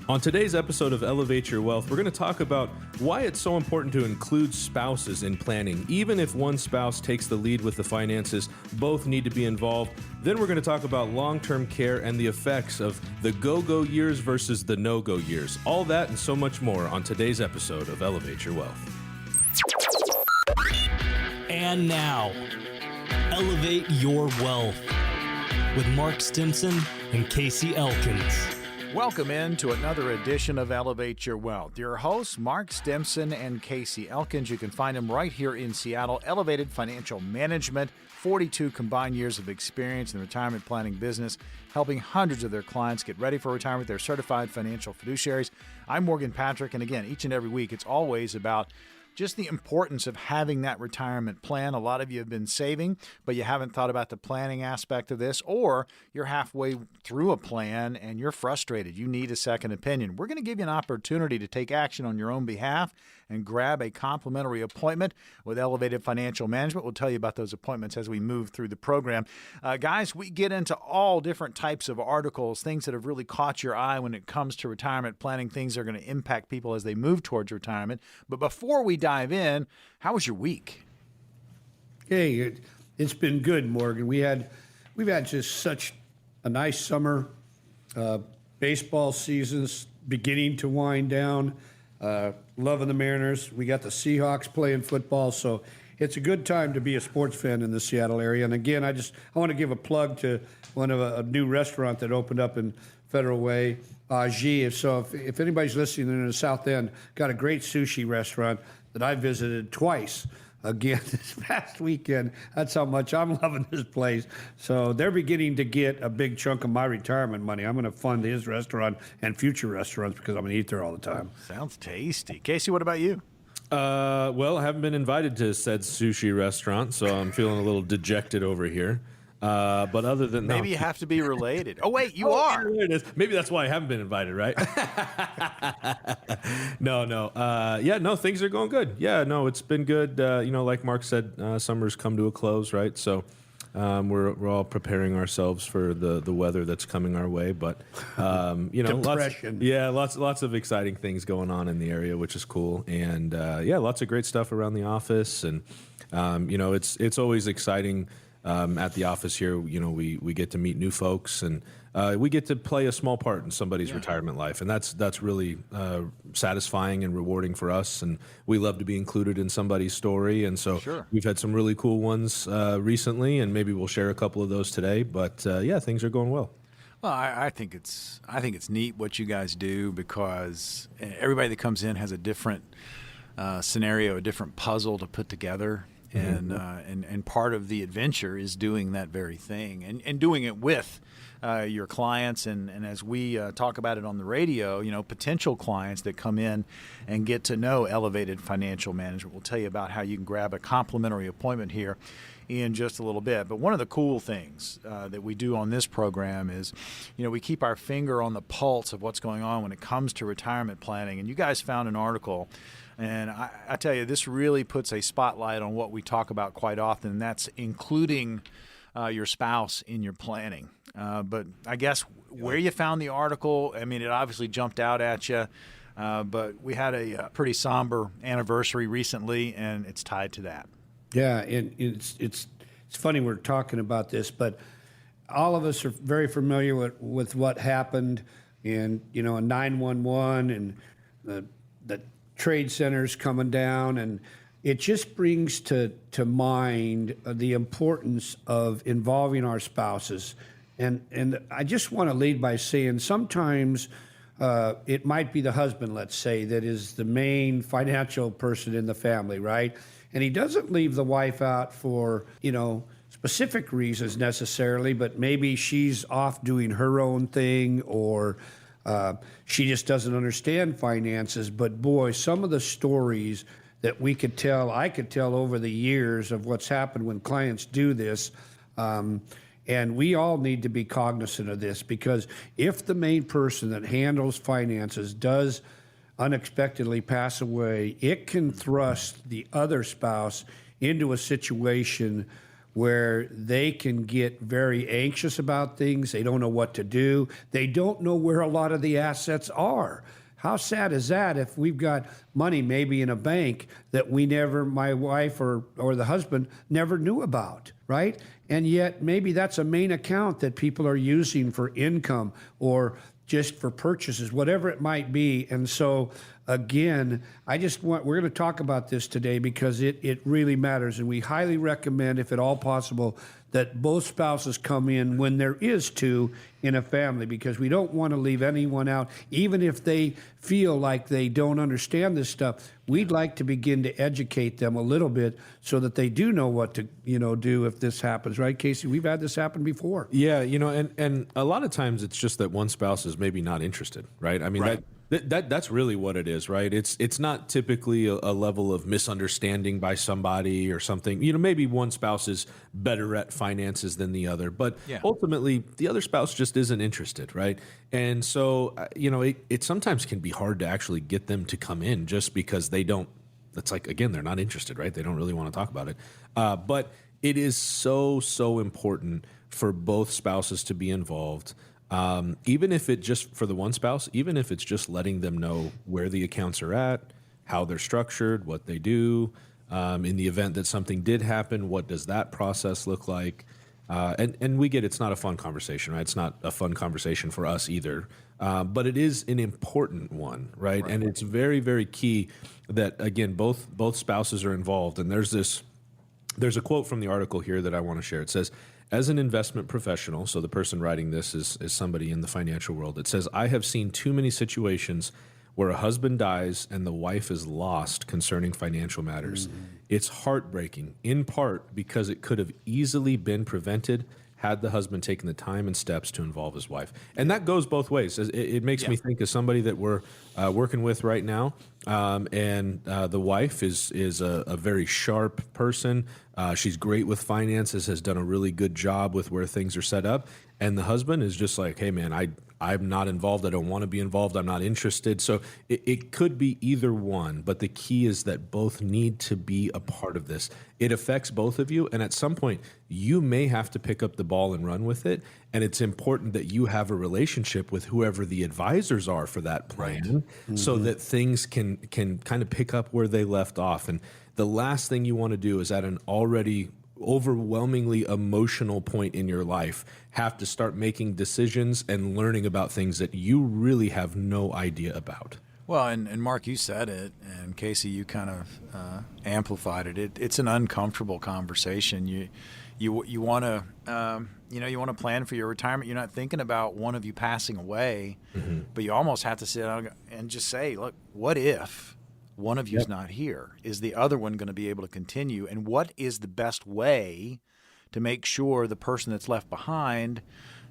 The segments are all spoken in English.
On today's episode of Elevate Your Wealth, we're going to talk about why it's so important to include spouses in planning. Even if one spouse takes the lead with the finances, both need to be involved. Then we're going to talk about long-term care and the effects of the go-go years versus the no-go years. All that and so much more on today's episode of Elevate Your Wealth. And now, Elevate Your Wealth with Mark Stimpson and Casey Elkins. Welcome in to another edition of Elevate Your Wealth. Your hosts, Mark Stimpson and Casey Elkins. You can find them right here in Seattle. Elevated Financial Management, 42 combined years of experience in the retirement planning business, helping hundreds of their clients get ready for retirement. They're certified financial fiduciaries. I'm Morgan Patrick, and again, each and every week, it's always about just the importance of having that retirement plan. A lot of you have been saving, but you haven't thought about the planning aspect of this, or you're halfway through a plan and you're frustrated. You need a second opinion. We're going to give you an opportunity to take action on your own behalf and grab a complimentary appointment with Elevated Financial Management. We'll tell you about those appointments as we move through the program. Guys, we get into all different types of articles, things that have really caught your eye when it comes to retirement planning, things that are going to impact people as they move towards retirement. But before we dive in, how was your week? Hey, it's been good, Morgan. We've had just such a nice summer. Baseball season's beginning to wind down. Loving the Mariners. We got the Seahawks playing football, so it's a good time to be a sports fan in the Seattle area. And again, I want to give a plug to a new restaurant that opened up in Federal Way, G. So if anybody's listening in the South End, got a great sushi restaurant that I visited twice. Again, this past weekend, that's how much I'm loving this place. So they're beginning to get a big chunk of my retirement money. I'm going to fund his restaurant and future restaurants because I'm going to eat there all the time. Sounds tasty. Casey, what about you? Well, I haven't been invited to said sushi restaurant, so I'm feeling a little dejected over here. But other than that, maybe you have to be related. Oh, wait, you are. Here it is. Maybe that's why I haven't been invited, right? No. Things are going good. Yeah, no, it's been good. Like Mark said, summer's come to a close, right? So we're all preparing ourselves for the weather that's coming our way. But depression. Lots of exciting things going on in the area, which is cool. And lots of great stuff around the office. And it's always exciting. At the office here, we get to meet new folks, and we get to play a small part in somebody's retirement life, and that's really satisfying and rewarding for us. And we love to be included in somebody's story, and so We've had some really cool ones recently, and maybe we'll share a couple of those today. But things are going well. Well, I think it's neat what you guys do, because everybody that comes in has a different scenario, a different puzzle to put together. And part of the adventure is doing that very thing and doing it with your clients. And as we talk about it on the radio, potential clients that come in and get to know Elevated Financial Management. We'll tell you about how you can grab a complimentary appointment here in just a little bit. But one of the cool things that we do on this program is, we keep our finger on the pulse of what's going on when it comes to retirement planning. And you guys found an article. And I tell you, this really puts a spotlight on what we talk about quite often, and that's including your spouse in your planning. But I guess where you found the article, it obviously jumped out at you, but we had a pretty somber anniversary recently, and it's tied to that. Yeah, and it's funny we're talking about this, but all of us are very familiar with what happened in, a 911 and the trade centers coming down, and it just brings to mind the importance of involving our spouses. And I just want to lead by saying sometimes it might be the husband, let's say, that is the main financial person in the family, right? And he doesn't leave the wife out for, specific reasons necessarily, but maybe she's off doing her own thing, or she just doesn't understand finances. But boy, some of the stories that I could tell over the years of what's happened when clients do this, and we all need to be cognizant of this, because if the main person that handles finances does unexpectedly pass away, it can thrust the other spouse into a situation where they can get very anxious about things. They don't know what to do. They don't know where a lot of the assets are. How sad is that if we've got money maybe in a bank that we never, my wife or the husband never knew about, right? And yet maybe that's a main account that people are using for income or just for purchases, whatever it might be. And so, again, we're going to talk about this today because it really matters. And we highly recommend, if at all possible, that both spouses come in when there is two in a family, because we don't want to leave anyone out, even if they feel like they don't understand this stuff. We'd like to begin to educate them a little bit so that they do know what to, do if this happens, right, Casey? We've had this happen before. Yeah, and a lot of times it's just that one spouse is maybe not interested, right? I mean, Right. That's really what it is, right? It's not typically a level of misunderstanding by somebody or something. Maybe one spouse is better at finances than the other, but Yeah. ultimately the other spouse just isn't interested, right? And so, it sometimes can be hard to actually get them to come in just because they don't. It's like, again, they're not interested, right? They don't really want to talk about it. But it is so important for both spouses to be involved. Even if it just for the one spouse, even if it's just letting them know where the accounts are at, how they're structured, what they do, in the event that something did happen, what does that process look like? And we get it's not a fun conversation, right? It's not a fun conversation for us either, but it is an important one, right? And it's very, very key that, again, both spouses are involved. And there's a quote from the article here that I want to share. It says, as an investment professional, so the person writing this is somebody in the financial world, it says, I have seen too many situations where a husband dies and the wife is lost concerning financial matters. It's heartbreaking, in part because it could have easily been prevented had the husband taken the time and steps to involve his wife. And that goes both ways. It makes me think of somebody that we're working with right now, and the wife is a very sharp person. She's great with finances, has done a really good job with where things are set up. And the husband is just like, hey, man, I'm not involved. I don't want to be involved. I'm not interested. So it could be either one, but the key is that both need to be a part of this. It affects both of you, and at some point, you may have to pick up the ball and run with it, and it's important that you have a relationship with whoever the advisors are for that plan, so that things can kind of pick up where they left off. And the last thing you want to do is at an already overwhelmingly emotional point in your life have to start making decisions and learning about things that you really have no idea about. Well, and Mark, you said it, and Casey, you kind of amplified it. It's an uncomfortable conversation. You want to you want to plan for your retirement. You're not thinking about one of you passing away, but you almost have to sit down and just say, look, what if one of you's not here? Is the other one going to be able to continue? And what is the best way to make sure the person that's left behind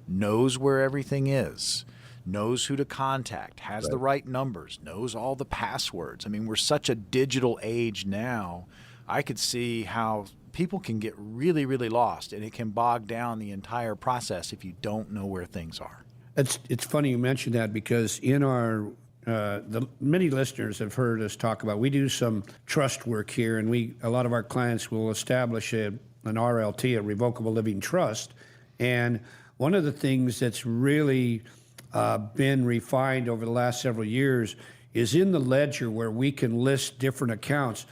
knows where everything is, knows who to contact, has the right numbers, knows all the passwords? I mean, we're such a digital age now. I could see how people can get really, really lost, and it can bog down the entire process if you don't know where things are. It's funny you mentioned that, because in our the many listeners have heard us talk about, we do some trust work here, and a lot of our clients will establish an RLT, a revocable living trust. And one of the things that's really been refined over the last several years is in the ledger where we can list different accounts.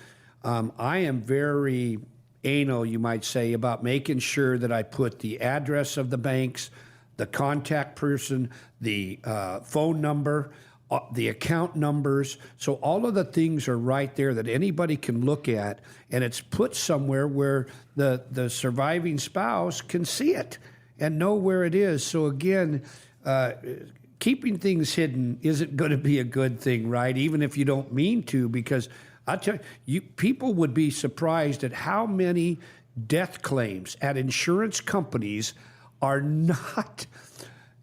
I am very anal, you might say, about making sure that I put the address of the banks, the contact person, the phone number, the account numbers. So all of the things are right there that anybody can look at, and it's put somewhere where the surviving spouse can see it and know where it is. So again, keeping things hidden isn't going to be a good thing, right? Even if you don't mean to, because I tell you, people would be surprised at how many death claims at insurance companies are not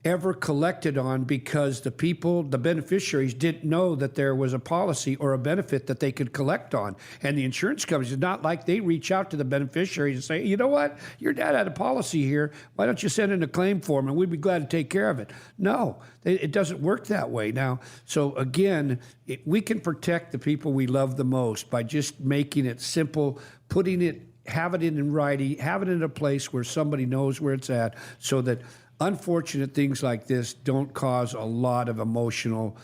ever collected on because the beneficiaries didn't know that there was a policy or a benefit that they could collect on. And the insurance companies, it's not like they reach out to the beneficiaries and say, you know what, your dad had a policy here. Why don't you send in a claim form and we'd be glad to take care of it? No, it doesn't work that way now. So again, we can protect the people we love the most by just making it simple, putting it have it in writing, have it in a place where somebody knows where it's at, so that unfortunate things like this don't cause a lot of emotional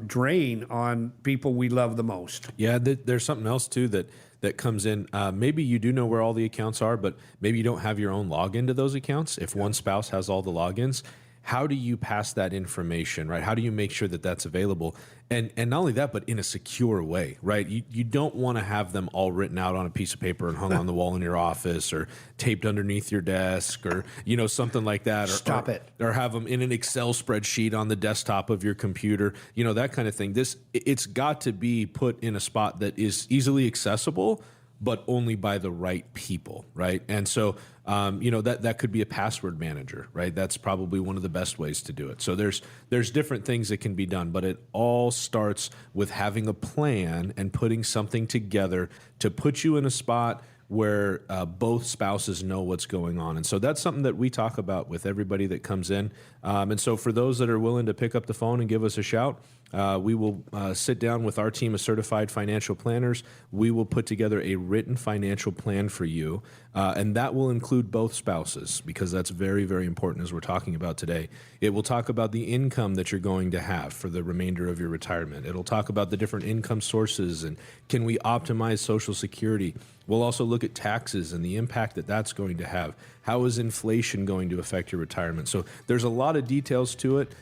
drain on people we love the most. Yeah, there's something else too that comes in. Maybe you do know where all the accounts are, but maybe you don't have your own login to those accounts. If one spouse has all the logins, how do you pass that information, right? How do you make sure that that's available? And not only that, but in a secure way, right? You don't want to have them all written out on a piece of paper and hung on the wall in your office, or taped underneath your desk, or something like that. Stop it. Or have them in an Excel spreadsheet on the desktop of your computer, that kind of thing. It's got to be put in a spot that is easily accessible, but only by the right people, right? And so, that could be a password manager, right? That's probably one of the best ways to do it. So there's different things that can be done, but it all starts with having a plan and putting something together to put you in a spot where both spouses know what's going on. And so that's something that we talk about with everybody that comes in. And so for those that are willing to pick up the phone and give us a shout, we will sit down with our team of certified financial planners. We will put together a written financial plan for you, and that will include both spouses, because that's very, very important as we're talking about today. It will talk about the income that you're going to have for the remainder of your retirement. It'll talk about the different income sources and can we optimize Social Security. We'll also look at taxes and the impact that that's going to have. How is inflation going to affect your retirement? So there's a lot of details to it.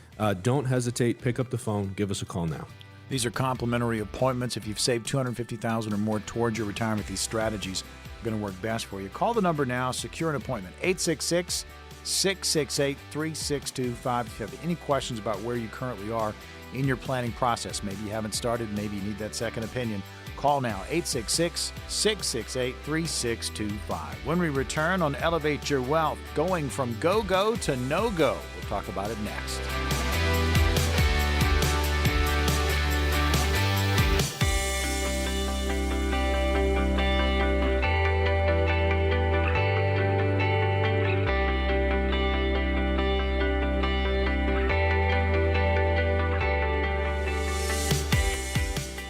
Don't hesitate. Pick up the phone. Give us a call now. These are complimentary appointments. If you've saved $250,000 or more towards your retirement, these strategies are going to work best for you. Call the number now. Secure an appointment. 866-668-3625. If you have any questions about where you currently are in your planning process, maybe you haven't started, maybe you need that second opinion, call now, 866-668-3625. When we return on Elevate Your Wealth, going from go-go to no-go. We'll talk about it next.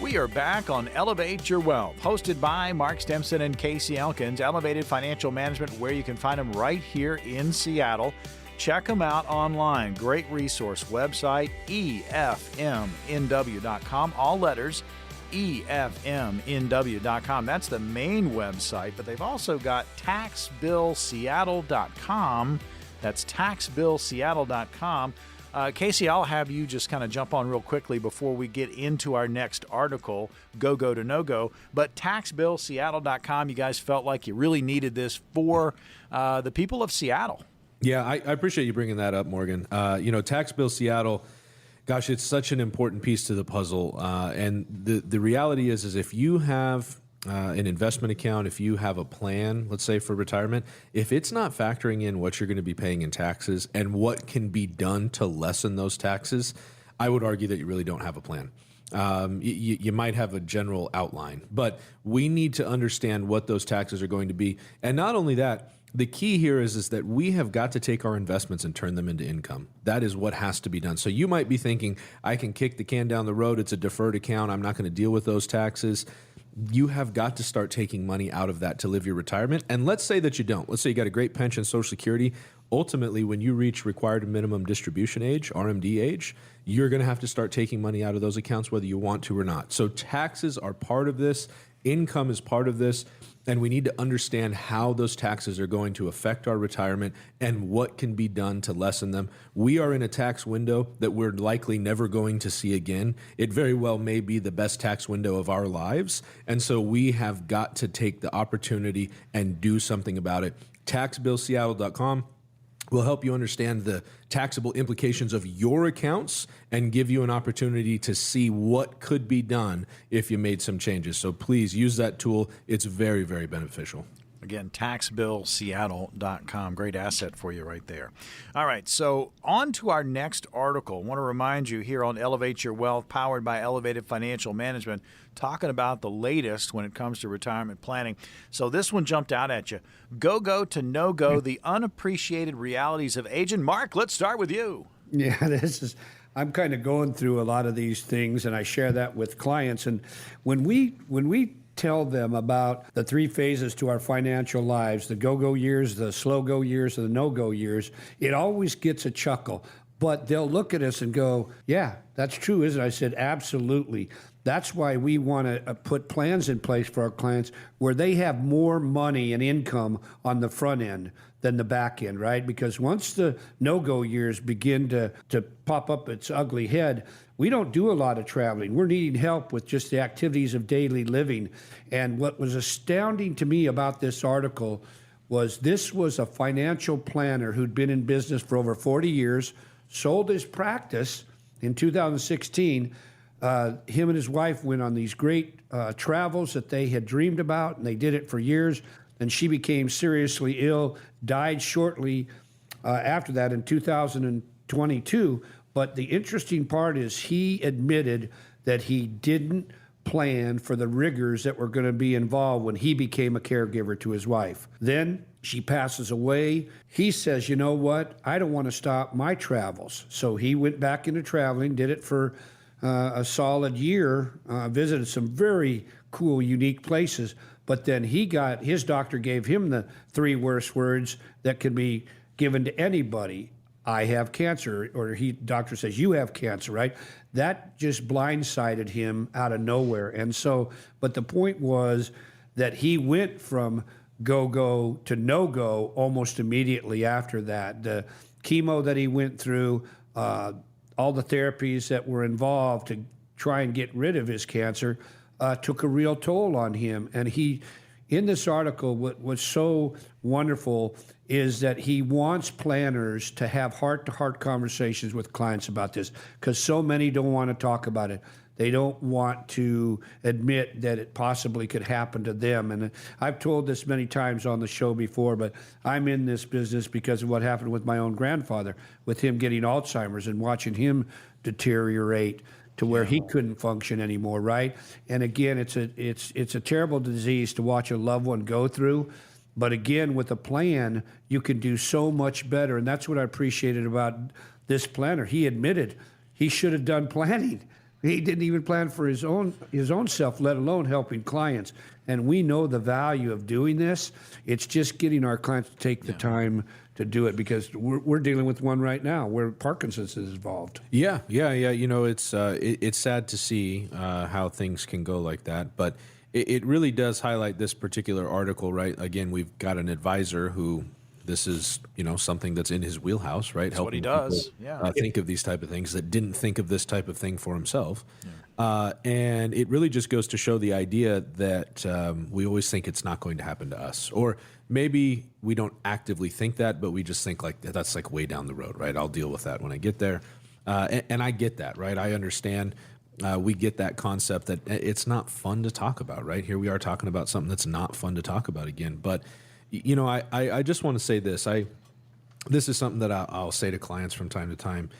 We are back on Elevate Your Wealth, hosted by Mark Stimpson and Casey Elkins, Elevated Financial Management, where you can find them right here in Seattle. Check them out online. Great resource website, efmnw.com. All letters, efmnw.com. That's the main website, but they've also got taxbillseattle.com. That's taxbillseattle.com. Casey, I'll have you just kind of jump on real quickly before we get into our next article, go-go to no-go. But taxbillseattle.com, you guys felt like you really needed this for the people of Seattle. Yeah, I appreciate you bringing that up, Morgan. Tax Bill Seattle, gosh, it's such an important piece to the puzzle. And the reality is if you have an investment account, if you have a plan, let's say for retirement, if it's not factoring in what you're going to be paying in taxes and what can be done to lessen those taxes, I would argue that you really don't have a plan. You might have a general outline, but we need to understand what those taxes are going to be. And not only that, the key here is that we have got to take our investments and turn them into income. That is what has to be done. So you might be thinking, I can kick the can down the road. It's a deferred account. I'm not going to deal with those taxes. You have got to start taking money out of that to live your retirement. And let's say that you don't. Let's say you got a great pension, Social Security. Ultimately, when you reach required minimum distribution age, RMD age, you're going to have to start taking money out of those accounts whether you want to or not. So taxes are part of this. Income is part of this. And we need to understand how those taxes are going to affect our retirement and what can be done to lessen them. We are in a tax window that we're likely never going to see again. It very well may be the best tax window of our lives. And so we have got to take the opportunity and do something about it. Taxbillseattle.com will help you understand the taxable implications of your accounts and give you an opportunity to see what could be done if you made some changes. So please use that tool. It's very, very beneficial. Again, taxbillseattle.com. Great asset for you right there. All right, so on to our next article. I want to remind you here on Elevate Your Wealth, powered by Elevated Financial Management, talking about the latest when it comes to retirement planning. So this one jumped out at you. Go-go to no-go, the unappreciated realities of aging. Mark, let's start with you. Yeah, I'm kind of going through a lot of these things, and I share that with clients. And when we tell them about the 3 phases to our financial lives, the go-go years, the slow-go years, and the no-go years, it always gets a chuckle. But they'll look at us and go, yeah, that's true, isn't it? I said, absolutely. That's why we want to put plans in place for our clients where they have more money and income on the front end than the back end, right? Because once the no-go years begin to pop up its ugly head, we don't do a lot of traveling. We're needing help with just the activities of daily living. And what was astounding to me about this article was this was a financial planner who'd been in business for over 40 years, sold his practice in 2016. Him and his wife went on these great travels that they had dreamed about, and they did it for years. Then she became seriously ill, died shortly after that in 2022. But the interesting part is he admitted that he didn't plan for the rigors that were going to be involved when he became a caregiver to his wife. Then she passes away. He says, you know what? I don't want to stop my travels. So he went back into traveling, did it for a solid year, visited some very cool, unique places. But then his doctor gave him the 3 worst words that can be given to anybody. I have cancer, or doctor says, you have cancer, right? That just blindsided him out of nowhere. And so, but the point was that he went from go-go to no-go almost immediately after that. The chemo that he went through, all the therapies that were involved to try and get rid of his cancer took a real toll on him. And in this article, what was so wonderful is that he wants planners to have heart-to-heart conversations with clients about this, because so many don't want to talk about it. They don't want to admit that it possibly could happen to them. And I've told this many times on the show before, but I'm in this business because of what happened with my own grandfather, with him getting Alzheimer's and watching him deteriorate to where he couldn't function anymore, right? And again, it's a terrible disease to watch a loved one go through. But again, with a plan, you can do so much better. And that's what I appreciated about this planner. He admitted he should have done planning. He didn't even plan for his own self, let alone helping clients. And we know the value of doing this. It's just getting our clients to take the time to do it, because we're dealing with one right now where Parkinson's is involved. Yeah. You know, it's sad to see how things can go like that, but it really does highlight this particular article, right? Again, we've got an advisor who this is, you know, something that's in his wheelhouse, right? That's what he does. Think of these type of things, that didn't think of this type of thing for himself. And it really just goes to show the idea that we always think it's not going to happen to us. Or maybe we don't actively think that, but we just think like that's like way down the road, right? I'll deal with that when I get there. And I get that, right? I understand. We get that concept that it's not fun to talk about, right? Here we are talking about something that's not fun to talk about again. But, you know, I just want to say this. This is something that I'll say to clients from time to time.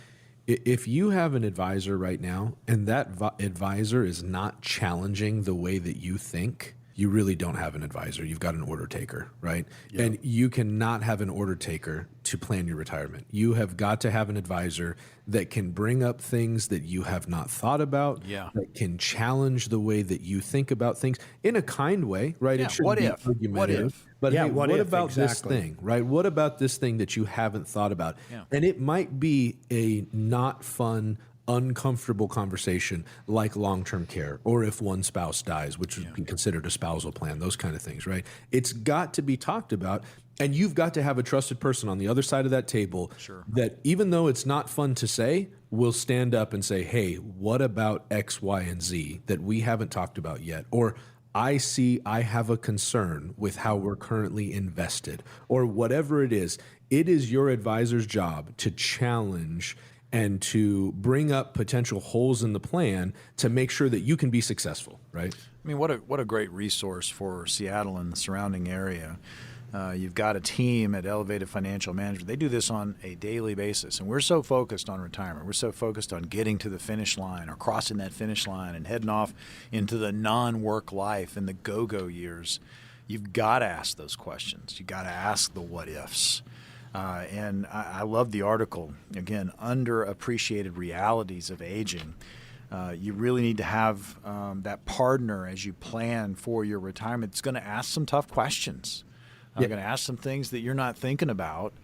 If you have an advisor right now and that advisor is not challenging the way that you think, you really don't have an advisor. You've got an order taker, right? Yep. And you cannot have an order taker to plan your retirement. You have got to have an advisor that can bring up things that you have not thought about, that can challenge the way that you think about things in a kind way, right? It shouldn't be argumentative. What if? But yeah, hey, what about this thing, right? What about this thing that you haven't thought about? Yeah. And it might be a not fun, uncomfortable conversation like long-term care, or if one spouse dies, which would be considered a spousal plan, those kind of things, right? It's got to be talked about, and you've got to have a trusted person on the other side of that table that, even though it's not fun to say, will stand up and say, hey, what about X, Y, and Z that we haven't talked about yet? Or I have a concern with how we're currently invested, or whatever it is your advisor's job to challenge and to bring up potential holes in the plan to make sure that you can be successful, right? I mean, what a great resource for Seattle and the surrounding area. You've got a team at Elevated Financial Management. They do this on a daily basis, and we're so focused on retirement. We're so focused on getting to the finish line or crossing that finish line and heading off into the non-work life and the go-go years. You've got to ask those questions. You've got to ask the what-ifs. And I love the article, again, Underappreciated Realities of Aging. You really need to have that partner as you plan for your retirement. It's going to ask some tough questions. Going to ask some things that you're not thinking about,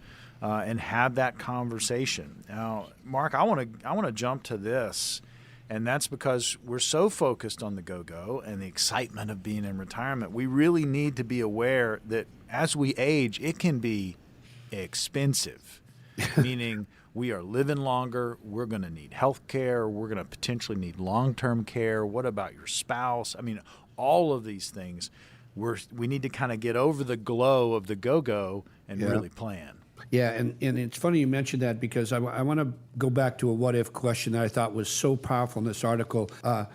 and have that conversation. Now, Mark, I want to jump to this, and that's because we're so focused on the go-go and the excitement of being in retirement. We really need to be aware that as we age, it can be expensive, meaning we are living longer. We're going to need health care. We're going to potentially need long-term care. What about your spouse? I mean, all of these things, we need to kind of get over the glow of the go-go and really plan. Yeah, and it's funny you mentioned that, because I want to go back to a what-if question that I thought was so powerful in this article.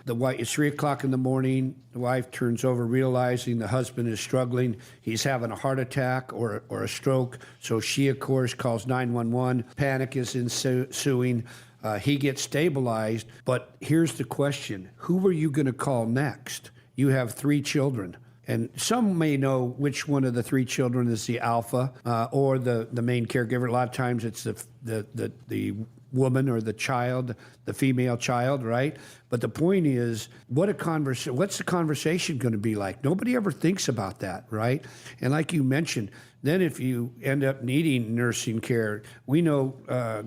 The wife, it's 3 o'clock in the morning. The wife turns over, realizing the husband is struggling. He's having a heart attack or a stroke. So she, of course, calls 911. Panic is ensuing. He gets stabilized. But here's the question. Who are you going to call next? You have 3 children. And some may know which one of the 3 children is the alpha or the main caregiver. A lot of times it's the woman or the child, the female child, right? But the point is, what's the conversation going to be like? Nobody ever thinks about that, right? And like you mentioned, then if you end up needing nursing care, we know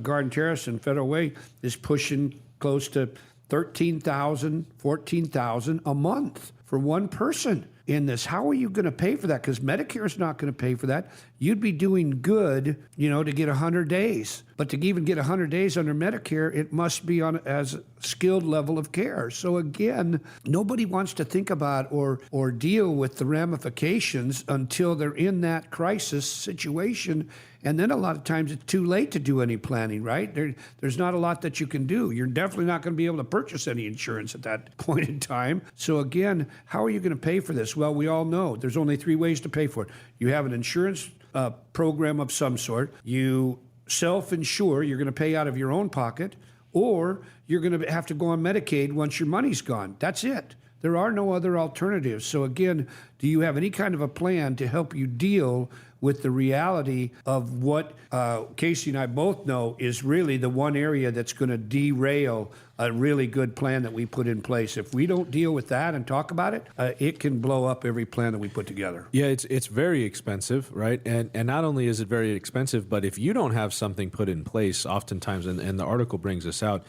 Garden Terrace and Federal Way is pushing close to $13,000, $14,000 a month for one person in this. How are you going to pay for that? Because Medicare is not going to pay for that. You'd be doing good, to get 100 days. But to even get 100 days under Medicare, it must be on as a skilled level of care. So again, nobody wants to think about or deal with the ramifications until they're in that crisis situation. And then a lot of times it's too late to do any planning, right? There's not a lot that you can do. You're definitely not going to be able to purchase any insurance at that point in time. So again, how are you going to pay for this? Well, we all know there's only 3 ways to pay for it. You have an insurance program of some sort. You self-insure, you're going to pay out of your own pocket, or you're going to have to go on Medicaid once your money's gone. That's it. There are no other alternatives. So again, do you have any kind of a plan to help you deal with the reality of what Casey and I both know is really the one area that's going to derail a really good plan that we put in place? If we don't deal with that and talk about it, it can blow up every plan that we put together. Yeah, it's very expensive, right? And not only is it very expensive, but if you don't have something put in place, oftentimes, and the article brings this out,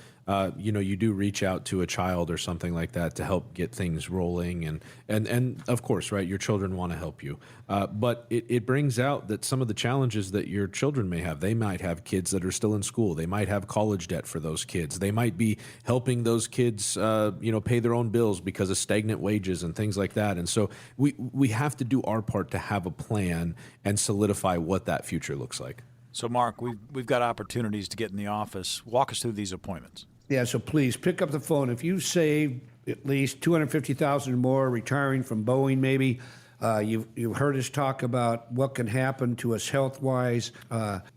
you do reach out to a child or something like that to help get things rolling. And of course, right, your children want to help you. But it brings out that some of the challenges that your children may have. They might have kids that are still in school. They might have college debt for those kids. They might be helping those kids, pay their own bills because of stagnant wages and things like that. And so we have to do our part to have a plan and solidify what that future looks like. So, Mark, we've got opportunities to get in the office. Walk us through these appointments. Yeah, so please pick up the phone. If you save at least $250,000 or more, retiring from Boeing maybe, you've heard us talk about what can happen to us health-wise,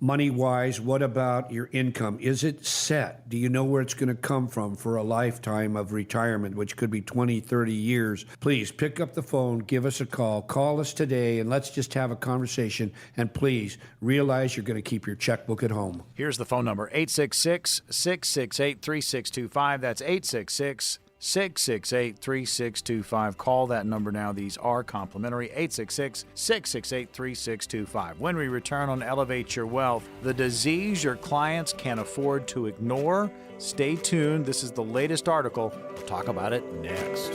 money-wise. What about your income? Is it set? Do you know where it's going to come from for a lifetime of retirement, which could be 20, 30 years? Please pick up the phone, give us a call. Call us today, and let's just have a conversation. And please realize you're going to keep your checkbook at home. Here's the phone number, 866-668-3625. That's 866-668-3625. Call that number now. These are complimentary. 866-668-3625. When we return on Elevate Your Wealth, the disease your clients can't afford to ignore. Stay tuned. This is the latest article. We'll talk about it next.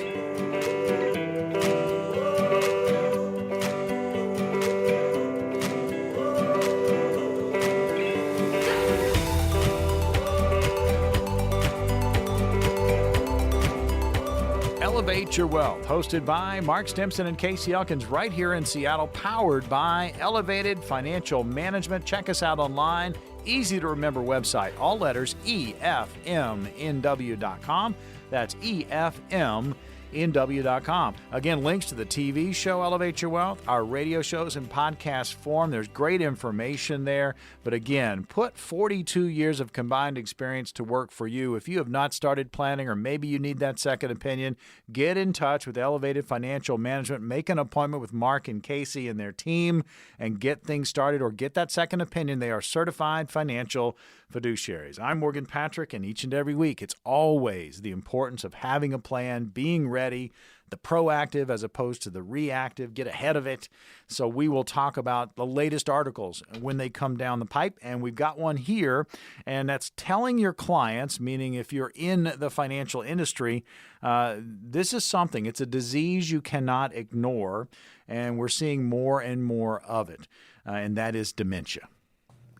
Elevate Your Wealth, hosted by Mark Stimpson and Casey Elkins right here in Seattle, powered by Elevated Financial Management. Check us out online. Easy to remember website, all letters, EFMNW.com. That's EFMNW.com. RMDs.com. Again, links to the TV show Elevate Your Wealth, our radio shows in podcast form. There's great information there. But again, put 42 years of combined experience to work for you. If you have not started planning, or maybe you need that second opinion, get in touch with Elevated Financial Management. Make an appointment with Mark and Casey and their team and get things started, or get that second opinion. They are certified financial fiduciaries. I'm Morgan Patrick, and each and every week, it's always the importance of having a plan, being ready, the proactive as opposed to the reactive, get ahead of it. So we will talk about the latest articles when they come down the pipe, and we've got one here, and that's telling your clients, meaning if you're in the financial industry, this is something, it's a disease you cannot ignore, and we're seeing more and more of it, and that is dementia.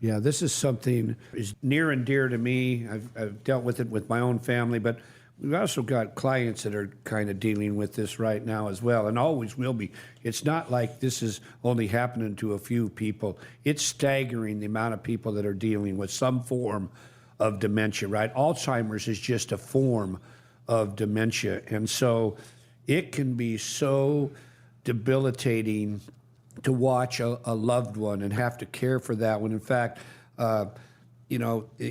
Yeah, this is something is near and dear to me. I've dealt with it with my own family, but we've also got clients that are kind of dealing with this right now as well, and always will be. It's not like this is only happening to a few people. It's staggering the amount of people that are dealing with some form of dementia, right? Alzheimer's is just a form of dementia, and so it can be so debilitating to watch a loved one and have to care for that one. In fact, the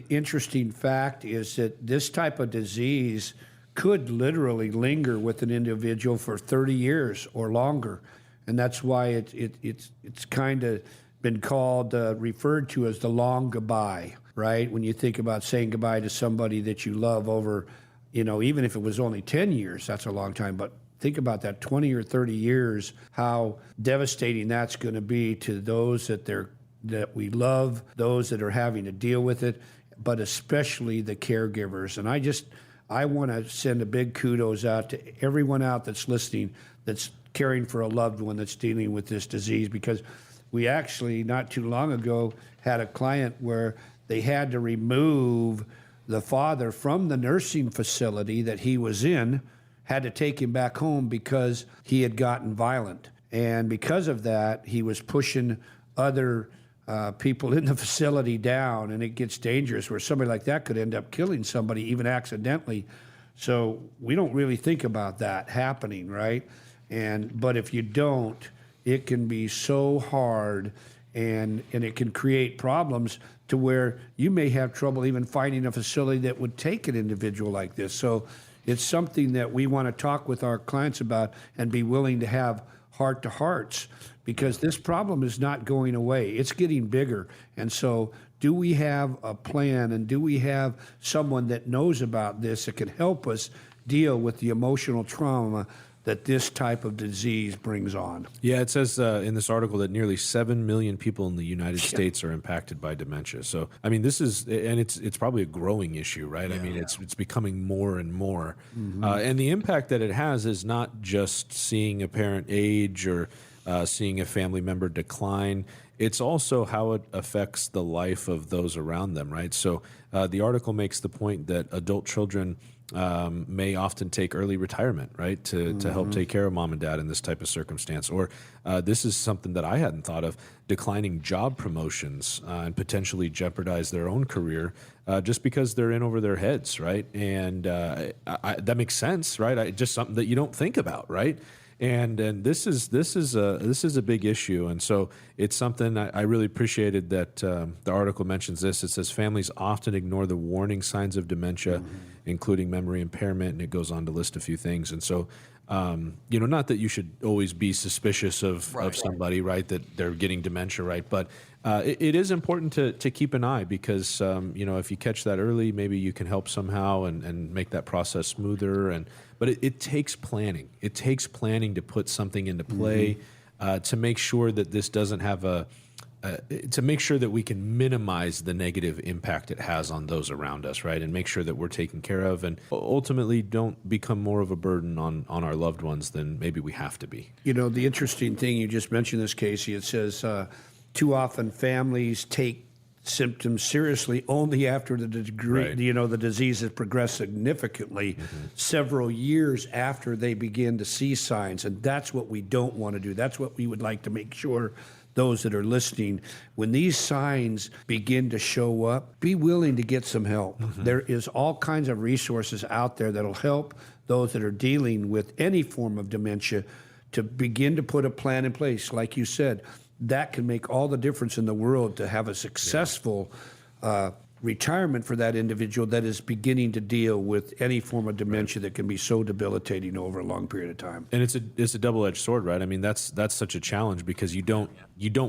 interesting fact is that this type of disease could literally linger with an individual for 30 years or longer. And that's why it's kind of been called, referred to as the long goodbye, right? When you think about saying goodbye to somebody that you love over, even if it was only 10 years, that's a long time. But think about that 20 or 30 years, how devastating that's going to be to those that we love, those that are having to deal with it, but especially the caregivers. And I want to send a big kudos out to everyone out that's listening, that's caring for a loved one that's dealing with this disease, because we actually, not too long ago, had a client where they had to remove the father from the nursing facility that he was in, had to take him back home because he had gotten violent. And because of that, he was pushing other people in the facility down, and it gets dangerous where somebody like that could end up killing somebody, even accidentally. So we don't really think about that happening, right? But if you don't, it can be so hard, and it can create problems to where you may have trouble even finding a facility that would take an individual like this. So it's something that we want to talk with our clients about and be willing to have heart-to-hearts, because this problem is not going away. It's getting bigger. And so do we have a plan, and do we have someone that knows about this that can help us deal with the emotional trauma that this type of disease brings on? Yeah, it says in this article that nearly 7 million people in the United States are impacted by dementia. So, I mean, this is, and it's probably a growing issue, right? Yeah, I mean, it's becoming more and more. Mm-hmm. And the impact that it has is not just seeing a parent age or seeing a family member decline. It's also how it affects the life of those around them, right? So the article makes the point that adult children may often take early retirement, right, to help take care of mom and dad in this type of circumstance. Or this is something that I hadn't thought of, declining job promotions and potentially jeopardize their own career just because they're in over their heads, right? And that makes sense, right? Just something that you don't think about, right? And this is a big issue, and so it's something I really appreciated that the article mentions this. It says families often ignore the warning signs of dementia, including memory impairment, and it goes on to list a few things. And so, not that you should always be suspicious of somebody, right, that they're getting dementia, right, but it is important to keep an eye, because if you catch that early, maybe you can help somehow and make that process smoother. But it takes planning. It takes planning to put something into play to make sure that this doesn't have to make sure that we can minimize the negative impact it has on those around us, right? And make sure that we're taken care of, and ultimately don't become more of a burden on our loved ones than maybe we have to be. The interesting thing, you just mentioned this, Casey, it says too often families take symptoms seriously only after the degree, the disease has progressed significantly several years after they begin to see signs. And that's what we don't want to do. That's what we would like to make sure those that are listening, when these signs begin to show up, be willing to get some help. There is all kinds of resources out there that'll help those that are dealing with any form of dementia to begin to put a plan in place. Like you said, that can make all the difference in the world to have a successful retirement for that individual that is beginning to deal with any form of dementia that can be so debilitating over a long period of time. And it's a double-edged sword, right? I mean, that's such a challenge because you don't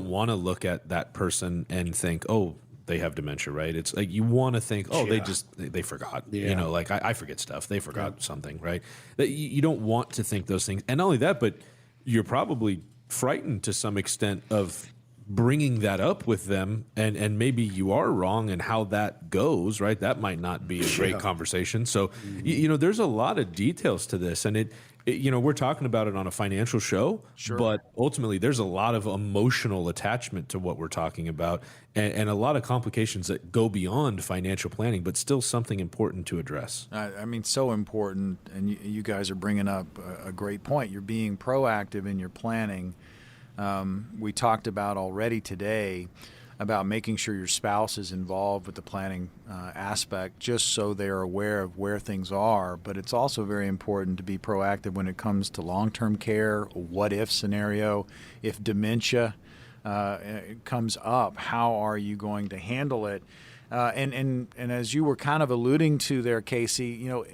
want to look at that person and think, oh, they have dementia, right? It's like you want to think, oh, they forgot. Yeah. You know, like I forget stuff. They forgot something, right? That you don't want to think those things. And not only that, but you're probably frightened to some extent of bringing that up with them, and maybe you are wrong and how that goes, right? That might not be a great conversation. So, you know, there's a lot of details to this, and it, you know, we're talking about it on a financial show, but ultimately there's a lot of emotional attachment to what we're talking about, and a lot of complications that go beyond financial planning, but still something important to address. I mean, so important, and you guys are bringing up a great point. You're being proactive in your planning. We talked about already today about making sure your spouse is involved with the planning aspect, just so they're aware of where things are. But it's also very important to be proactive when it comes to long-term care, a what-if scenario. If dementia comes up, how are you going to handle it? And as you were kind of alluding to there, Casey, you know,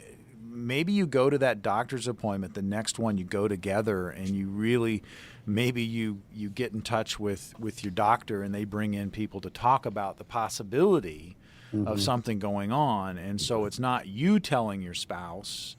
maybe you go to that doctor's appointment, the next one you go together, and you really, maybe you get in touch with your doctor and they bring in people to talk about the possibility of something going on. And so it's not you telling your spouse,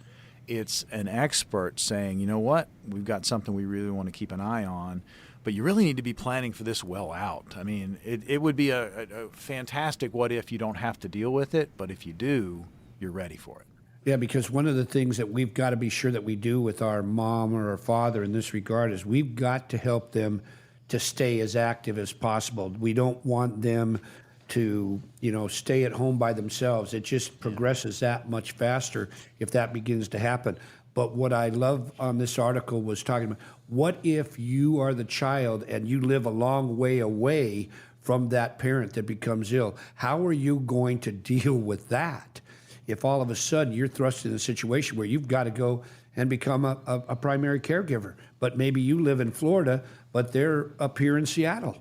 it's an expert saying, you know what, we've got something we really want to keep an eye on, but you really need to be planning for this well out. I mean, it would be a fantastic what if you don't have to deal with it, but if you do, you're ready for it. Yeah, because one of the things that we've got to be sure that we do with our mom or our father in this regard is we've got to help them to stay as active as possible. We don't want them to, you know, stay at home by themselves. It just progresses that much faster if that begins to happen. But what I love on this article was talking about, what if you are the child and you live a long way away from that parent that becomes ill? How are you going to deal with that? If all of a sudden you're thrust in a situation where you've got to go and become a primary caregiver, but maybe you live in Florida, but they're up here in Seattle,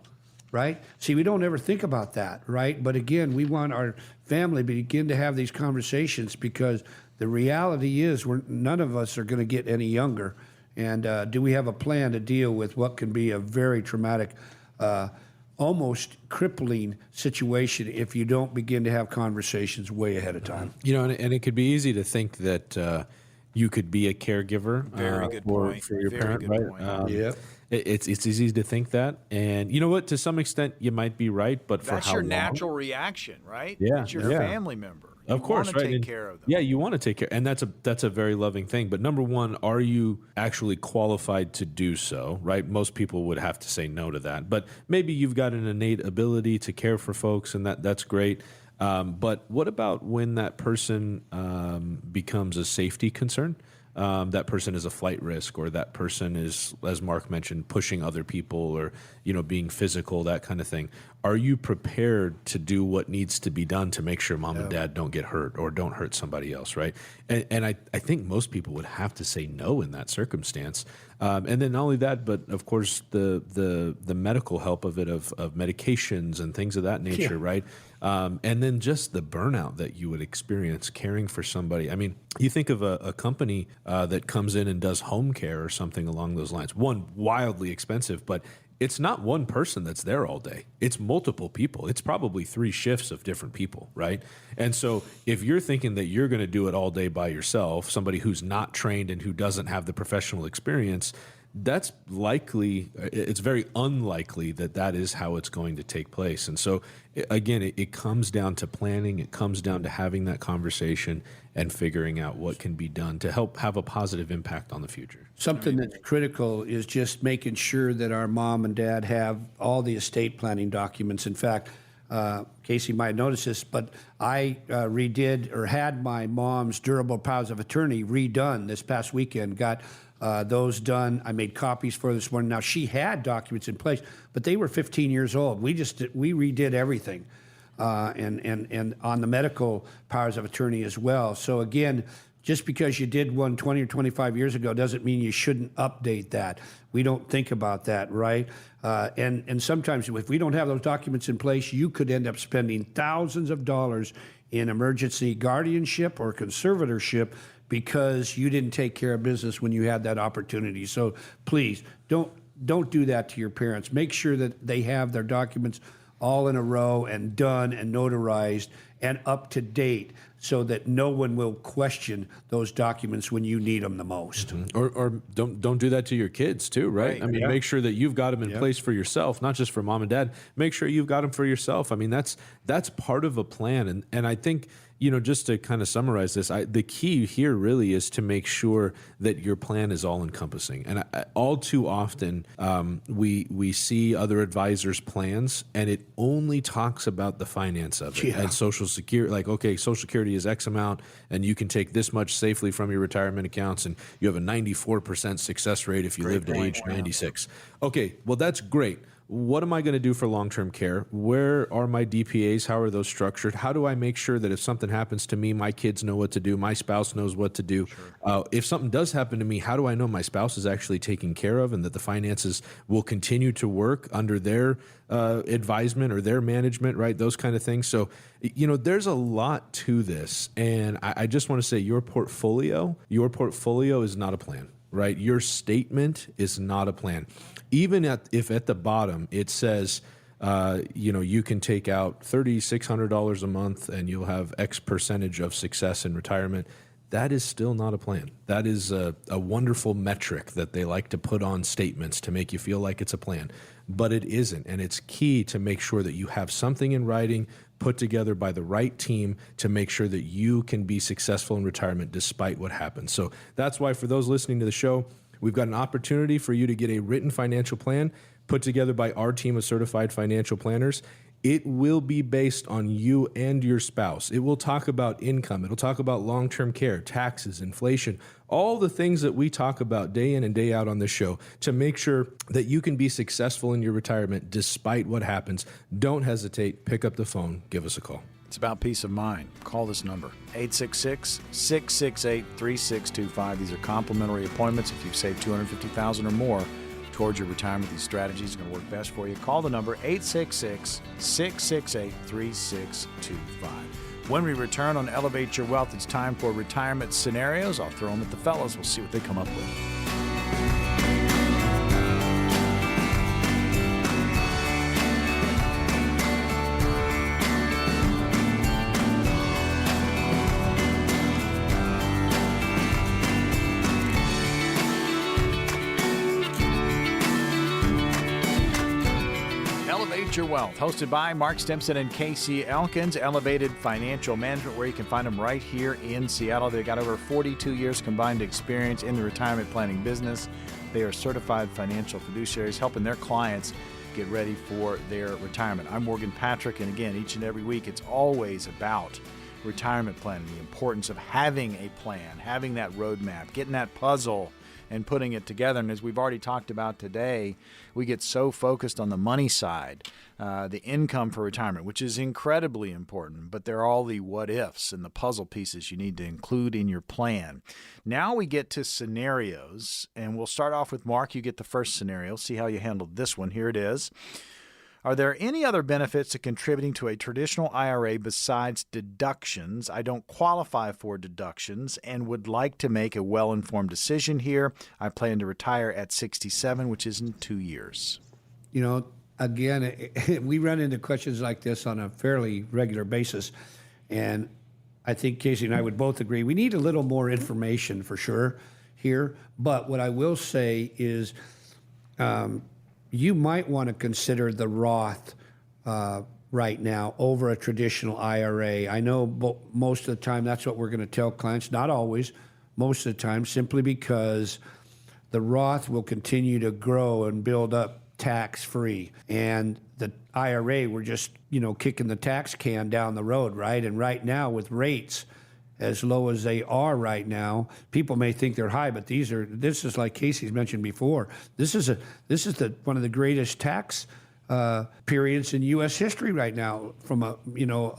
right? See, we don't ever think about that, right? But again, we want our family to begin to have these conversations because the reality is none of us are going to get any younger. And do we have a plan to deal with what can be a very traumatic almost crippling situation if you don't begin to have conversations way ahead of time. You know, and it could be easy to think that you could be a caregiver Very good point. for your Very parent, good right? point. Yep. It's easy to think that, and you know what? To some extent, you might be right, but for That's how your long? natural reaction, right? Yeah, It's your yeah. family member. Of course, you want to right? take And- care of them. Yeah, you want to take care, and that's a very loving thing. But number one, are you actually qualified to do so? Right? Most people would have to say no to that. But maybe you've got an innate ability to care for folks, and that's great. But what about when that person becomes a safety concern? That person is a flight risk, or that person is, as Mark mentioned, pushing other people, or being physical, that kind of thing. Are you prepared to do what needs to be done to make sure mom and dad don't get hurt or don't hurt somebody else, right? And I think most people would have to say no in that circumstance. And then not only that, but of course the medical help of it, of medications and things of that nature, right? And then just the burnout that you would experience caring for somebody. I mean, you think of a company that comes in and does home care or something along those lines. One, wildly expensive, but it's not one person that's there all day. It's multiple people. It's probably 3 shifts of different people, right? And so if you're thinking that you're going to do it all day by yourself, somebody who's not trained and who doesn't have the professional experience, that's likely, it's very unlikely that is how it's going to take place. And so, again, it comes down to planning. It comes down to having that conversation and figuring out what can be done to help have a positive impact on the future. Something that's critical is just making sure that our mom and dad have all the estate planning documents. In fact, Casey might notice this, but I redid or had my mom's durable powers of attorney redone this past weekend. Got those done. I made copies for her this morning. Now, she had documents in place, but they were 15 years old. We redid everything, and on the medical powers of attorney as well. So again, just because you did one 20 or 25 years ago doesn't mean you shouldn't update that. We don't think about that, right? And sometimes if we don't have those documents in place, you could end up spending thousands of dollars in emergency guardianship or conservatorship because you didn't take care of business when you had that opportunity. So please don't do that to your parents. Make sure that they have their documents all in a row and done and notarized and up to date so that no one will question those documents when you need them the most. Mm-hmm. Or don't do that to your kids too, right? I mean, make sure that you've got them in place for yourself, not just for mom and dad. Make sure you've got them for yourself. I mean, that's part of a plan. And I think, just to kind of summarize this, the key here really is to make sure that your plan is all encompassing. And all too often, we see other advisors' plans, and it only talks about the finance of it. And Social Security, like, okay, Social Security is X amount, and you can take this much safely from your retirement accounts, and you have a 94% success rate if you live to age 96. Okay, well, that's great. What am I going to do for long-term care? Where are my DPAs? How are those structured? How do I make sure that if something happens to me, my kids know what to do, my spouse knows what to do? If something does happen to me, how do I know my spouse is actually taken care of and that the finances will continue to work under their advisement or their management, right? Those kind of things. So, there's a lot to this. And I just want to say your portfolio is not a plan, right? Your statement is not a plan. Even if at the bottom it says, you can take out $3,600 a month and you'll have X percentage of success in retirement, that is still not a plan. That is a wonderful metric that they like to put on statements to make you feel like it's a plan, but it isn't. And it's key to make sure that you have something in writing put together by the right team to make sure that you can be successful in retirement despite what happens. So that's why for those listening to the show, we've got an opportunity for you to get a written financial plan put together by our team of certified financial planners. It will be based on you and your spouse. It will talk about income. It'll talk about long-term care, taxes, inflation, all the things that we talk about day in and day out on this show to make sure that you can be successful in your retirement despite what happens. Don't hesitate. Pick up the phone. Give us a call. It's about peace of mind. Call this number, 866-668-3625. These are complimentary appointments. If you've saved $250,000 or more towards your retirement, these strategies are going to work best for you. Call the number, 866-668-3625. When we return on Elevate Your Wealth, it's time for retirement scenarios. I'll throw them at the fellas. We'll see what they come up with. Your Wealth, hosted by Mark Stimpson and Casey Elkins, Elevated Financial Management, where you can find them right here in Seattle. They've got over 42 years combined experience in the retirement planning business. They are certified financial fiduciaries, helping their clients get ready for their retirement. I'm Morgan Patrick, and again, each and every week, it's always about retirement planning, the importance of having a plan, having that roadmap, getting that puzzle and putting it together. And as we've already talked about today, we get so focused on the money side, the income for retirement, which is incredibly important, but there are all the what ifs and the puzzle pieces you need to include in your plan. Now we get to scenarios, and we'll start off with Mark. You get the first scenario. See how you handled this one. Here it is. Are there any other benefits to contributing to a traditional IRA besides deductions? I don't qualify for deductions and would like to make a well-informed decision here. I plan to retire at 67, which is in 2 years. Again, we run into questions like this on a fairly regular basis, and I think Casey and I would both agree we need a little more information for sure here. But what I will say is you might want to consider the Roth right now over a traditional IRA. I know most of the time that's what we're going to tell clients, not always, most of the time, simply because the Roth will continue to grow and build up tax-free. And the IRA, we're just, kicking the tax can down the road, right? And right now with rates as low as they are right now, people may think they're high, but this is like Casey's mentioned before. This is one of the greatest tax periods in U.S. history right now from a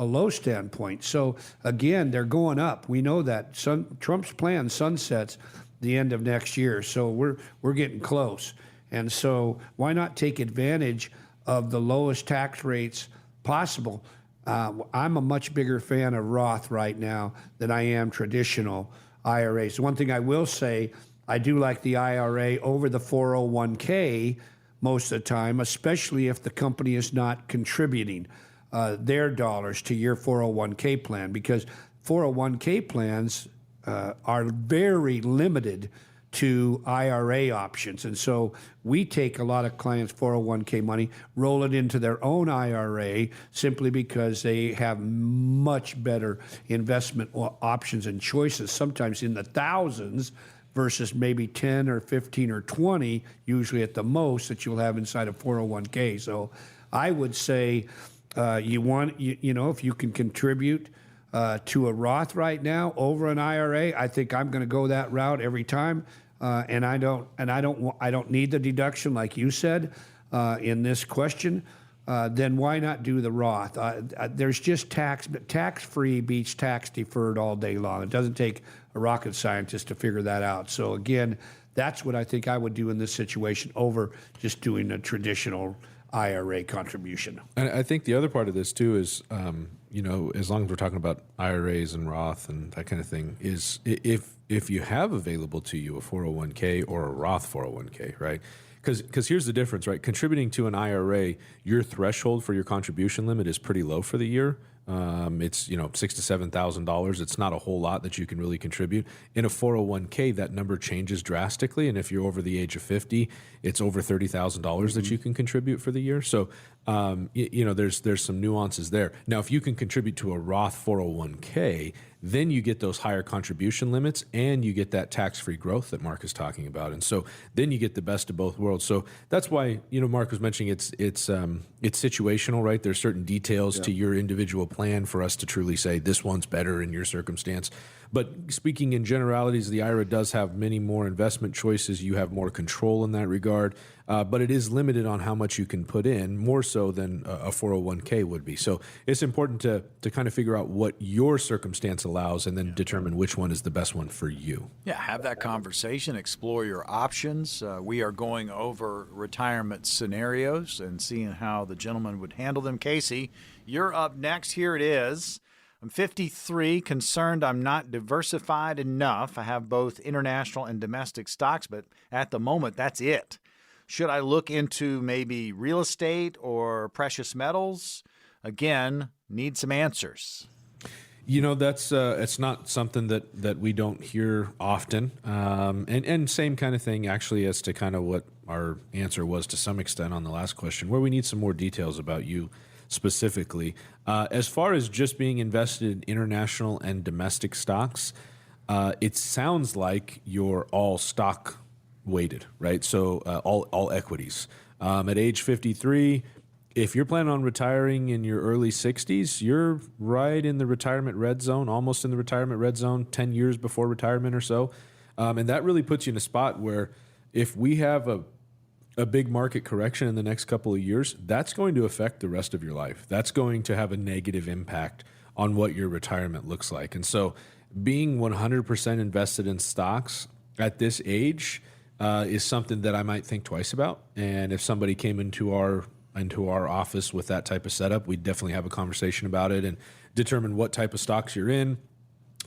low standpoint. So again, they're going up. We know that. Trump's plan sunsets the end of next year, so we're getting close. And so why not take advantage of the lowest tax rates possible? I'm a much bigger fan of Roth right now than I am traditional IRAs. One thing I will say, I do like the IRA over the 401k most of the time, especially if the company is not contributing their dollars to your 401k plan, because 401k plans are very limited to IRA options. And so we take a lot of clients' 401k money, roll it into their own IRA simply because they have much better investment options and choices, sometimes in the thousands versus maybe 10 or 15 or 20, usually at the most, that you'll have inside a 401k. So I would say if you can contribute to a Roth right now over an IRA, I think I'm going to go that route every time. And I don't need the deduction like you said in this question. Then why not do the Roth? There's just tax-free beats tax-deferred all day long. It doesn't take a rocket scientist to figure that out. So again, that's what I think I would do in this situation over just doing a traditional IRA contribution. And I think the other part of this too is, as long as we're talking about IRAs and Roth and that kind of thing, is if you have available to you a 401k or a Roth 401k, right? Because here's the difference, right? Contributing to an IRA, your threshold for your contribution limit is pretty low for the year. It's $6,000 to $7,000. It's not a whole lot that you can really contribute. In a 401k, that number changes drastically, and if you're over the age of 50, it's over $30,000 that you can contribute for the year. So, there's some nuances there. Now, if you can contribute to a Roth 401k, then you get those higher contribution limits and you get that tax-free growth that Mark is talking about. And so then you get the best of both worlds. So that's why, Mark was mentioning it's situational, right? There's certain details to your individual plan for us to truly say this one's better in your circumstance. But speaking in generalities, the IRA does have many more investment choices. You have more control in that regard, but it is limited on how much you can put in, more so than a 401k would be. So it's important to kind of figure out what your circumstance allows and then determine which one is the best one for you. Yeah, have that conversation, explore your options. We are going over retirement scenarios and seeing how the gentleman would handle them. Casey, you're up next. Here it is. I'm 53, concerned I'm not diversified enough. I have both international and domestic stocks, but at the moment, that's it. Should I look into maybe real estate or precious metals? Again, need some answers. That's it's not something that we don't hear often. And same kind of thing, actually, as to kind of what our answer was to some extent on the last question, where we need some more details about you specifically. As far as just being invested in international and domestic stocks, it sounds like you're all stock weighted, right? So all equities. At age 53, if you're planning on retiring in your early 60s, you're right in the retirement red zone, almost in the retirement red zone, 10 years before retirement or so. And that really puts you in a spot where if we have a big market correction in the next couple of years, that's going to affect the rest of your life. That's going to have a negative impact on what your retirement looks like. And so being 100% invested in stocks at this age is something that I might think twice about. And if somebody came into our office with that type of setup, we'd definitely have a conversation about it and determine what type of stocks you're in.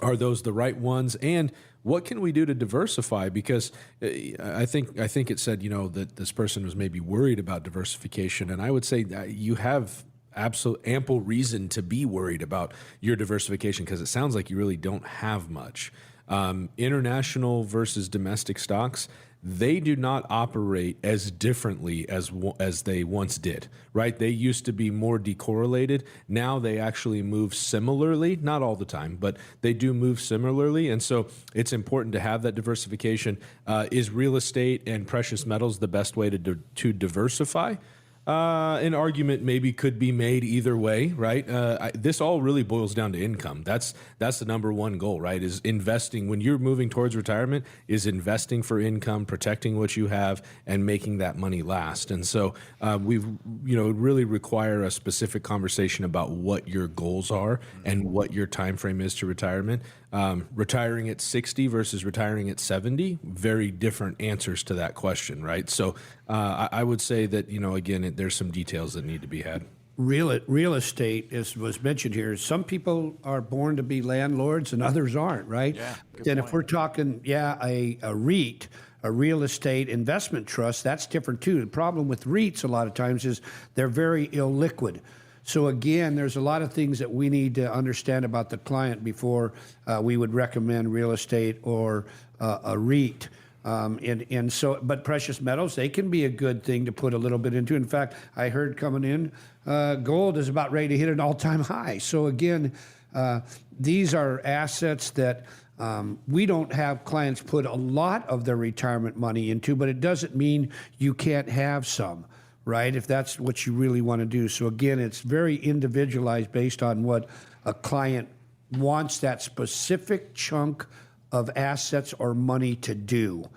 Are those the right ones? And what can we do to diversify? Because I think it said, that this person was maybe worried about diversification. And I would say you have ample reason to be worried about your diversification, because it sounds like you really don't have much. International versus domestic stocks, they do not operate as differently as they once did, right? They used to be more decorrelated. Now they actually move similarly, not all the time, but they do move similarly. And so it's important to have that diversification. Is real estate and precious metals the best way to diversify? An argument maybe could be made either way, right? This all really boils down to income. That's the number one goal, right? Is investing when you're moving towards retirement, is investing for income, protecting what you have, and making that money last. And so we've, really require a specific conversation about what your goals are and what your time frame is to retirement. Retiring at 60 versus retiring at 70, very different answers to that question, right? So I would say that, again, there's some details that need to be had. Real estate, as was mentioned here, some people are born to be landlords and others aren't, right? Yeah, good Then point. if we're talking, a REIT, a real estate investment trust, that's different too. The problem with REITs a lot of times is they're very illiquid. So again, there's a lot of things that we need to understand about the client before we would recommend real estate or a REIT. But precious metals, they can be a good thing to put a little bit into. In fact, I heard coming in, gold is about ready to hit an all-time high. So again, these are assets that we don't have clients put a lot of their retirement money into, but it doesn't mean you can't have some, right? If that's what you really want to do. So again, it's very individualized based on what a client wants that specific chunk of assets or money to do,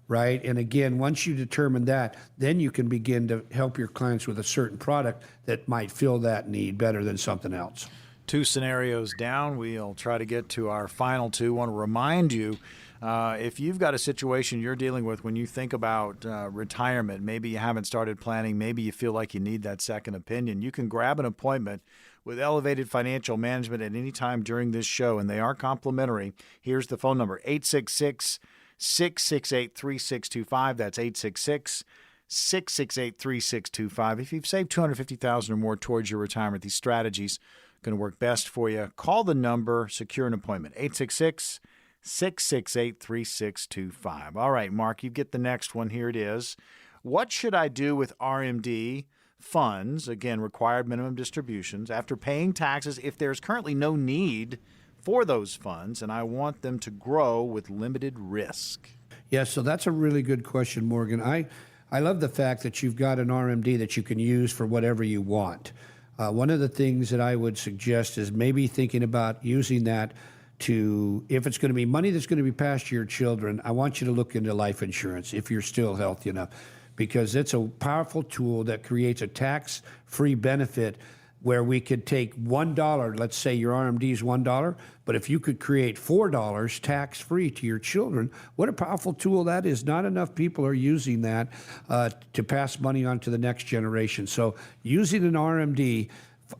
right? And again, once you determine that, then you can begin to help your clients with a certain product that might fill that need better than something else. 2 scenarios down. We'll try to get to our final 2. Want to remind you, if you've got a situation you're dealing with when you think about retirement, maybe you haven't started planning, maybe you feel like you need that second opinion, you can grab an appointment with Elevated Financial Management at any time during this show, and they are complimentary. Here's the phone number, 866-668-3625. That's 866-668-3625. If you've saved $250,000 or more towards your retirement, these strategies are going to work best for you. Call the number, secure an appointment, 866-668-3625. All right, Mark, you get the next one. Here it is. What should I do with RMD funds, again, required minimum distributions, after paying taxes if there's currently no need for those funds and I want them to grow with limited risk? Yeah, so that's a really good question, Morgan. I love the fact that you've got an RMD that you can use for whatever you want. One of the things that I would suggest is maybe thinking about using that to, if it's going to be money that's going to be passed to your children, I want you to look into life insurance if you're still healthy enough, because it's a powerful tool that creates a tax-free benefit where we could take $1, let's say your RMD is $1, but if you could create $4 tax-free to your children, what a powerful tool that is. Not enough people are using that to pass money on to the next generation. So using an RMD,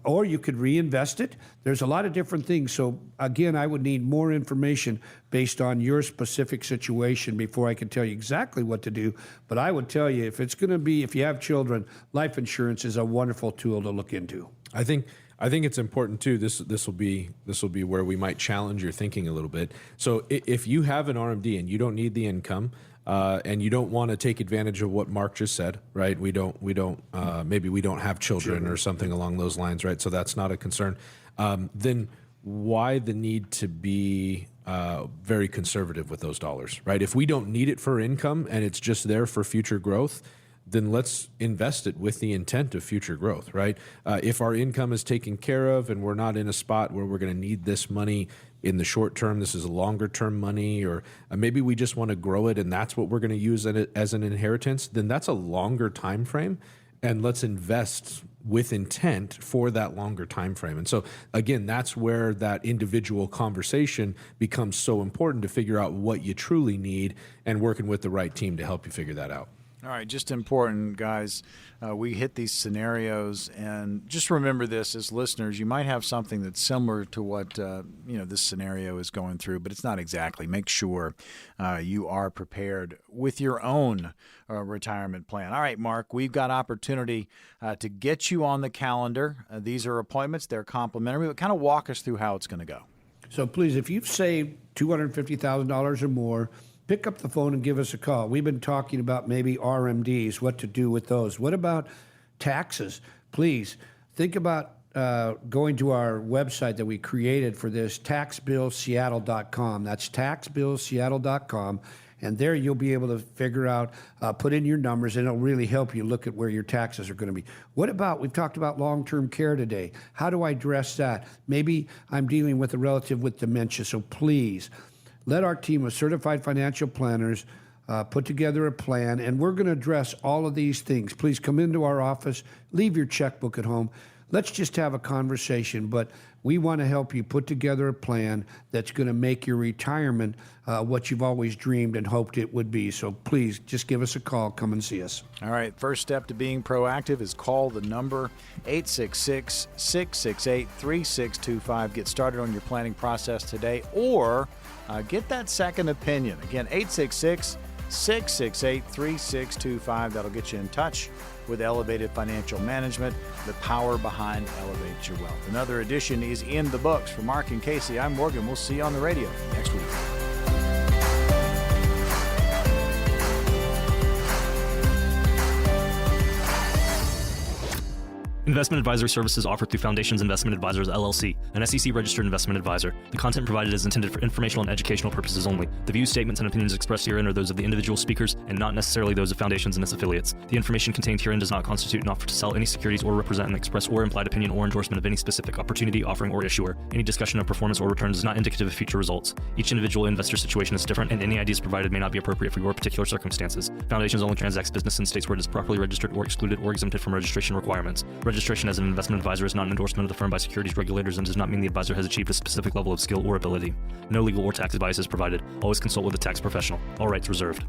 or you could reinvest it. There's a lot of different things. So again, I would need more information based on your specific situation before I can tell you exactly what to do. But I would tell you, if it's going to be, if you have children, life insurance is a wonderful tool to look into. I think it's important too. This will be where we might challenge your thinking a little bit. So if you have an RMD and you don't need the income, and you don't want to take advantage of what Mark just said, right? Maybe we don't have children or something along those lines, right? So that's not a concern. Then why the need to be very conservative with those dollars, right? If we don't need it for income and it's just there for future growth, then let's invest it with the intent of future growth, right? If our income is taken care of and we're not in a spot where we're going to need this money in the short term, this is a longer term money, or maybe we just want to grow it and that's what we're going to use it as an inheritance, then that's a longer time frame, and let's invest with intent for that longer time frame. And so again, that's where that individual conversation becomes so important, to figure out what you truly need and working with the right team to help you figure that out. All right, just important, guys. We hit these scenarios, and just remember this as listeners. You might have something that's similar to what this scenario is going through, but it's not exactly. Make sure you are prepared with your own retirement plan. All right, Mark, we've got opportunity to get you on the calendar. These are appointments; they're complimentary. But kind of walk us through how it's going to go. So please, if you've saved $250,000 or more, pick up the phone and give us a call. We've been talking about maybe RMDs, what to do with those. What about taxes? Please think about going to our website that we created for this, taxbillseattle.com. That's taxbillseattle.com. And there you'll be able to figure out, put in your numbers, and it'll really help you look at where your taxes are going to be. What about, we've talked about long-term care today. How do I address that? Maybe I'm dealing with a relative with dementia, so please let our team of certified financial planners put together a plan, and we're going to address all of these things. Please come into our office, leave your checkbook at home. Let's just have a conversation, but we want to help you put together a plan that's going to make your retirement what you've always dreamed and hoped it would be. So please, just give us a call. Come and see us. All right, first step to being proactive is call the number 866-668-3625. Get started on your planning process today, or get that second opinion. Again, 866-668-3625. That'll get you in touch with Elevated Financial Management, the power behind Elevate Your Wealth. Another edition is in the books. For Mark and Casey, I'm Morgan. We'll see you on the radio next week. Investment advisory services offered through Foundations Investment Advisors, LLC, an SEC-registered investment advisor. The content provided is intended for informational and educational purposes only. The views, statements, and opinions expressed herein are those of the individual speakers and not necessarily those of Foundations and its affiliates. The information contained herein does not constitute an offer to sell any securities or represent an express or implied opinion or endorsement of any specific opportunity, offering, or issuer. Any discussion of performance or returns is not indicative of future results. Each individual investor situation is different, and any ideas provided may not be appropriate for your particular circumstances. Foundations only transacts business in states where it is properly registered or excluded or exempted from registration requirements. Registration as an investment advisor is not an endorsement of the firm by securities regulators and does not mean the advisor has achieved a specific level of skill or ability. No legal or tax advice is provided. Always consult with a tax professional. All rights reserved.